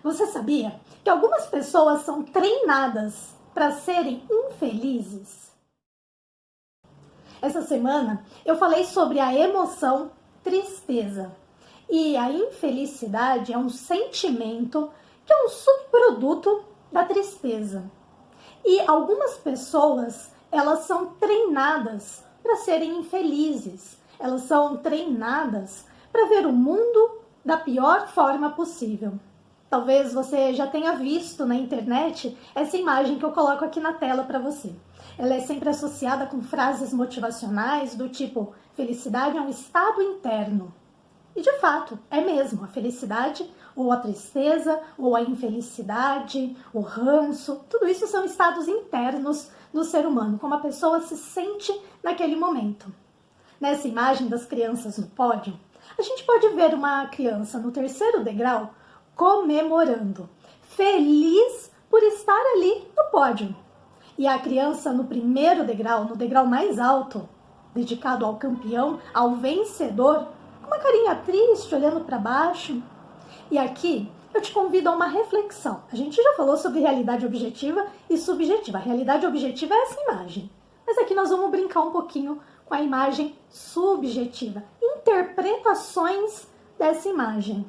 Você sabia que algumas pessoas são treinadas para serem infelizes? Essa semana eu falei sobre a emoção tristeza. E a infelicidade é um sentimento que é um subproduto da tristeza. E algumas pessoas, elas são treinadas para serem infelizes. Elas são treinadas para ver o mundo da pior forma possível. Talvez você já tenha visto na internet essa imagem que eu coloco aqui na tela para você. Ela é sempre associada com frases motivacionais do tipo: felicidade é um estado interno. E de fato, é mesmo. A felicidade, ou a tristeza, ou a infelicidade, o ranço, tudo isso são estados internos do ser humano, como a pessoa se sente naquele momento. Nessa imagem das crianças no pódio, a gente pode ver uma criança no terceiro degrau comemorando, feliz por estar ali no pódio. E a criança no primeiro degrau, no degrau mais alto, dedicado ao campeão, ao vencedor, com uma carinha triste, olhando para baixo. E aqui eu te convido a uma reflexão. A gente já falou sobre realidade objetiva e subjetiva. A realidade objetiva é essa imagem. Mas aqui nós vamos brincar um pouquinho com a imagem subjetiva. Interpretações dessa imagem.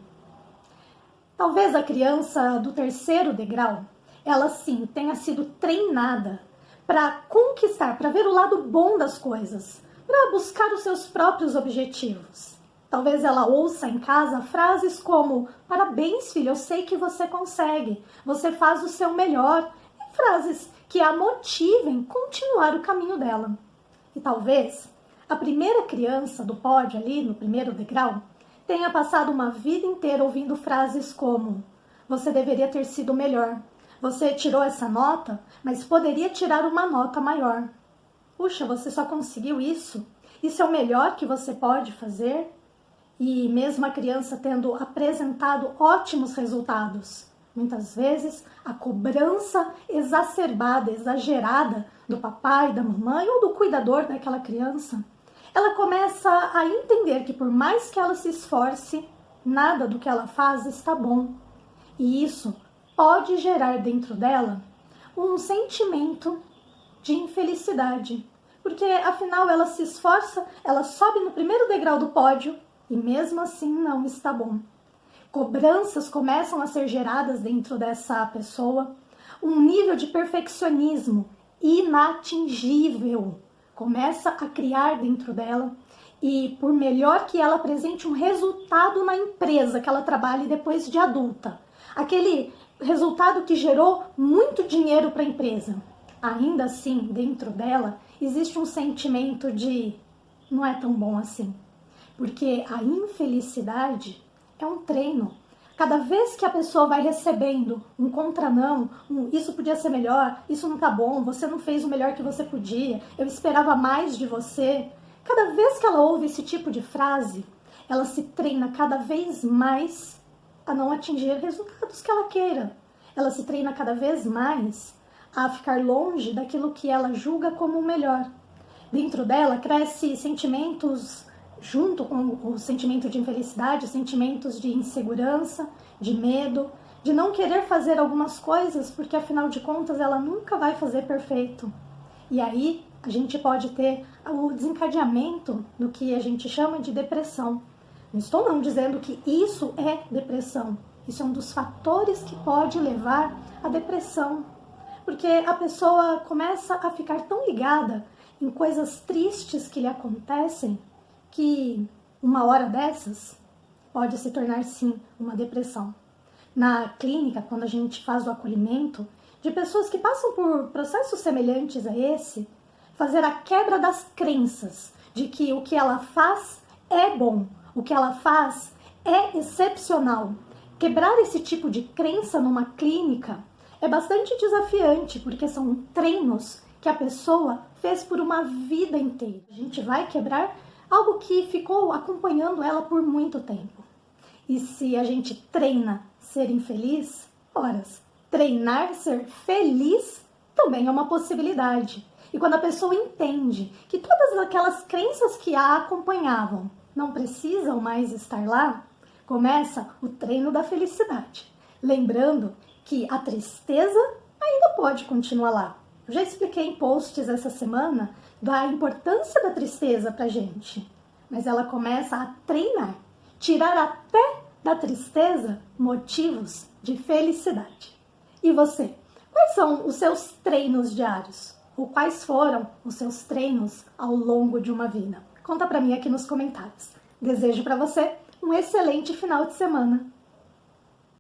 Talvez a criança do terceiro degrau, ela sim tenha sido treinada para conquistar, para ver o lado bom das coisas, para buscar os seus próprios objetivos. Talvez ela ouça em casa frases como: parabéns, filho, eu sei que você consegue, você faz o seu melhor. E frases que a motivem a continuar o caminho dela. E talvez a primeira criança do pódio ali, no primeiro degrau, tenha passado uma vida inteira ouvindo frases como: você deveria ter sido melhor, você tirou essa nota, mas poderia tirar uma nota maior. Puxa, você só conseguiu isso? Isso é o melhor que você pode fazer? E mesmo a criança tendo apresentado ótimos resultados, muitas vezes a cobrança exacerbada, exagerada do papai, da mamãe ou do cuidador daquela criança, ela começa a entender que por mais que ela se esforce, nada do que ela faz está bom. E isso pode gerar dentro dela um sentimento de infelicidade. Porque afinal ela se esforça, ela sobe no primeiro degrau do pódio e mesmo assim não está bom. Cobranças começam a ser geradas dentro dessa pessoa, um nível de perfeccionismo inatingível começa a criar dentro dela, e por melhor que ela apresente um resultado na empresa que ela trabalhe depois de adulta, aquele resultado que gerou muito dinheiro para a empresa, ainda assim dentro dela existe um sentimento de não é tão bom assim. Porque a infelicidade é um treino. Cada vez que a pessoa vai recebendo um contranão, isso podia ser melhor, isso não tá bom, você não fez o melhor que você podia, eu esperava mais de você. Cada vez que ela ouve esse tipo de frase, ela se treina cada vez mais a não atingir resultados que ela queira. Ela se treina cada vez mais a ficar longe daquilo que ela julga como o melhor. Dentro dela cresce sentimentos junto com o sentimento de infelicidade, sentimentos de insegurança, de medo, de não querer fazer algumas coisas, porque afinal de contas ela nunca vai fazer perfeito. E aí a gente pode ter o desencadeamento do que a gente chama de depressão. Não estou não dizendo que isso é depressão, isso é um dos fatores que pode levar à depressão, porque a pessoa começa a ficar tão ligada em coisas tristes que lhe acontecem, que uma hora dessas pode se tornar sim uma depressão. Na clínica, quando a gente faz o acolhimento de pessoas que passam por processos semelhantes a esse, fazer a quebra das crenças de que o que ela faz é bom, o que ela faz é excepcional. Quebrar esse tipo de crença numa clínica é bastante desafiante, porque são treinos que a pessoa fez por uma vida inteira. A gente vai quebrar algo que ficou acompanhando ela por muito tempo. E se a gente treina ser infeliz, treinar ser feliz também é uma possibilidade. E quando a pessoa entende que todas aquelas crenças que a acompanhavam não precisam mais estar lá, começa o treino da felicidade. Lembrando que a tristeza ainda pode continuar lá. Eu já expliquei em posts essa semana da importância da tristeza pra gente, mas ela começa a treinar, tirar até da tristeza motivos de felicidade. E você? Quais são os seus treinos diários? Ou quais foram os seus treinos ao longo de uma vida? Conta pra mim aqui nos comentários. Desejo pra você um excelente final de semana.